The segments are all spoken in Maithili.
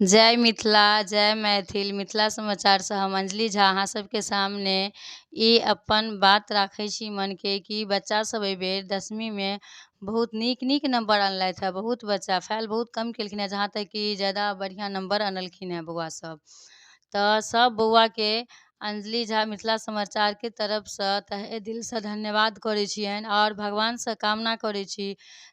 जय मिथिला, जय मैथिल। मिथिला समाचारसँ हम अंजलि झा अहाँ सबके सामने ई अपन बात राखै छी मनके कि बच्चासब एहिबेर 10वींमे बहुत नीक नंबर अनलथि हँ। बहुत बच्चा फेल बहुत कम केलखिन हँ, जहाँ तक कि ज़्यादा बढ़िआँ नंबर अनलखिन हँ बौआ सब। तऽ सब बौआके अंजलि झा मिथिला समाचारके तरफसँ तहे दिलसँ धन्यवाद करै छियनि आओर भगवानसँ कामना करै छी,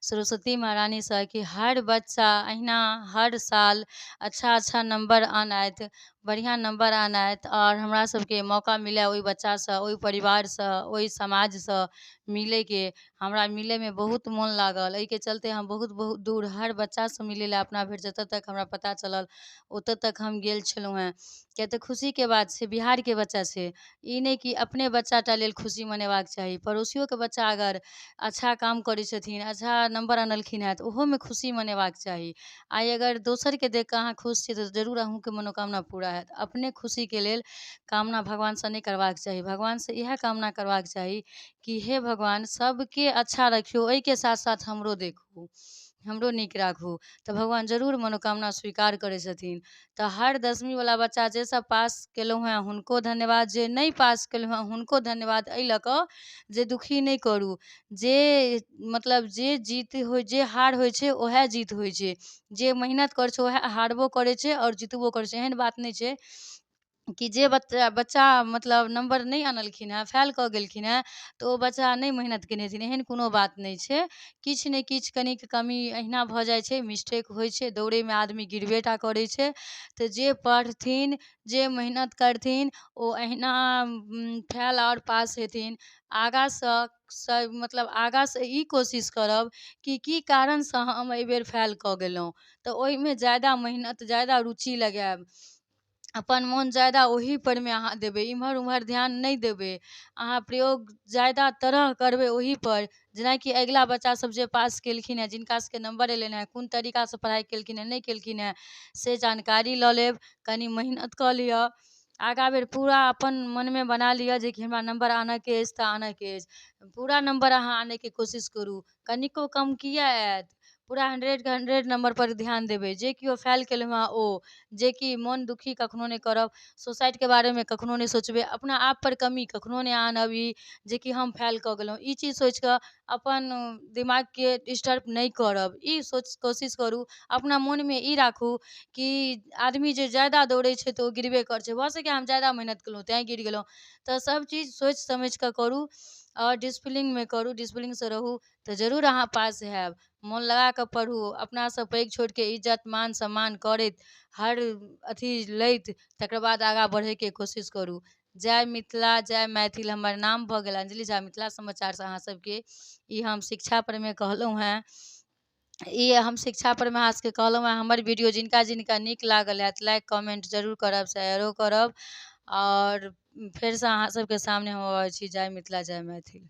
सरस्वती महारानीसँ, कि हर बच्चा अहिना हर साल अच्छा नंबर आनथि, बढ़िआँ नंबर आनथि आओर हमरा सबके मौका मिलै ओहि बच्चासँ, ओहि परिवारसँ, ओहि समाजसँ मिलैके। हमरा मिलैमे बहुत मोन लागल, एहिके चलते हम बहुत दूर हर बच्चासँ मिलै लए अपना भरि जतऽ तक हमरा पता चलल ओतऽ तक हम गेल छलहुँ हेँ। किएक तऽ खुशीके बात छै, बिहारके बच्चा छै, ई नहि कि अपने बच्चाटा लेल खुशी मनेबाक चाही, पड़ोसियोके बच्चा अगर अच्छा काम करै छथिन, अच्छा नंबर आनलखिन हँ तऽ ओहोमे खुशी मनेबाक चाही। आइ अगर दोसरके देख कऽ अहाँ खुश छी तऽ जरूर अहूँके मनोकामना पूरा हैत। अपने खुशीके लेल कामना भगवानसँ नहि करबाक चाही, भगवानसँ इएह कामना करबाक चाही कि हे भगवान सबके अच्छा रखियौ, एहिके साथ साथ हमरो देखू, हमरो नीक राखू, तऽ भगवान जरूर मनोकामना स्वीकार करै छथिन। तऽ हर 10वींवला बच्चा जे सब पास केलहुँ हेँ हुनको धन्यवाद, जे नहि पास केलहुँ हेँ हुनको धन्यवाद, एहि लऽ कऽ जे दुखी नहि करू। जे मतलब जे जीत होइ जे हार होइ छै ओहे जीत होइ छै, जे मेहनत करै छै ओहे हारबो करै छै आओर जितबो करै छै। एहन बात नहि छै कि जे बच्चा मतलब नंबर नहि आनलखिन हँ, फेल कऽ गेलखिन हँ, तऽ ओ बच्चा नहि मेहनत केने छथिन, एहन कोनो बात नहि छै। किछु ने किछु कनिक कमी अहिना भऽ जाइ छै, मिस्टेक होइ छै, दौड़ैमे आदमी गिरबेटा करै छै। तऽ जे पढ़थिन, जे मेहनत करथिन ओ अहिना फेल आओर पास हेथिन। आगाँसँ मतलब आगाँसँ ई कोशिश करब कि की कारणसँ हम एहिबेर फेल कऽ गेलहुँ, तऽ ओहिमे ज़्यादा मेहनत ज़्यादा रुचि लगायब, अपन मोन ज़्यादा ओहीपरमे अहाँ देबै, इम्हर उम्हर ध्यान नहि देबै। अहाँ प्रयोग ज़्यादा तरह करबै ओहीपर, जेनाकि अगिला बच्चासब जे पास केलखिन हँ, जिनका सबके नंबर एलनि हँ, कोन तरीकासँ पढ़ाइ केलखिन हँ, नहि केलखिन हँ, से जानकारी लऽ लेब, कनि मेहनत कऽ लिअ। आगा बेर पूरा अपन मनमे बना लिअ जे कि हमरा नंबर आनऽके अछि तऽ आनऽके अछि। पूरा नंबर अहाँ आनैके कोशिश करू, कनिको कम किएक आयत, पूरा 100 के 100 नंबरपर ध्यान देबै। जे केओ फेल केलहुँ हँ ओ, जे कि मोन दुखी कखनो नहि करब, सोसाइटीके बारेमे कखनो नहि सोचबै, अपना आपपर कमी कखनो नहि आनब ई जे कि हम फेल कऽ गेलहुँ, ई चीज सोचि कऽ अपन दिमागके डिस्टर्ब नहि करब। ई कोशिश करू, अपना मोनमे ई राखू कि आदमी जे ज़्यादा दौड़ै छै तऽ ओ गिरबे करै छै, भऽ सकैए हम ज़्यादा मेहनत केलहुँ तेँ गिर गेलहुँ। तऽ सब चीज सोचि समझि कऽ करू आओर डिसिप्लीनमे करू, डिसिप्लीनसँ रहू तऽ जरूर अहाँ पास हैब। मोन लगा कऽ पढ़ू, अपनासँ पैघ छोटके इज्जत मान सम्मान करैत हर अथी लैत तकर बाद आगाँ बढ़ैके कोशिश करू। जय मिथिला, जय मैथिल। हमर नाम भऽ गेल अंजलि झा, मिथिला समाचारसँ अहाँ सबके ई हम शिक्षापरमे कहलहुँ हेँ। ई हम शिक्षापरमे अहाँ सबके कहलहुँ हेँ। हमर वीडियो जिनका जिनका नीक लागल हैत लाइक कमेंट जरूर करब, शेयरो करब। आओर फेरसँ अहाँ सबके सामने हम अबै छी। जय मिथिला, जय मैथिल।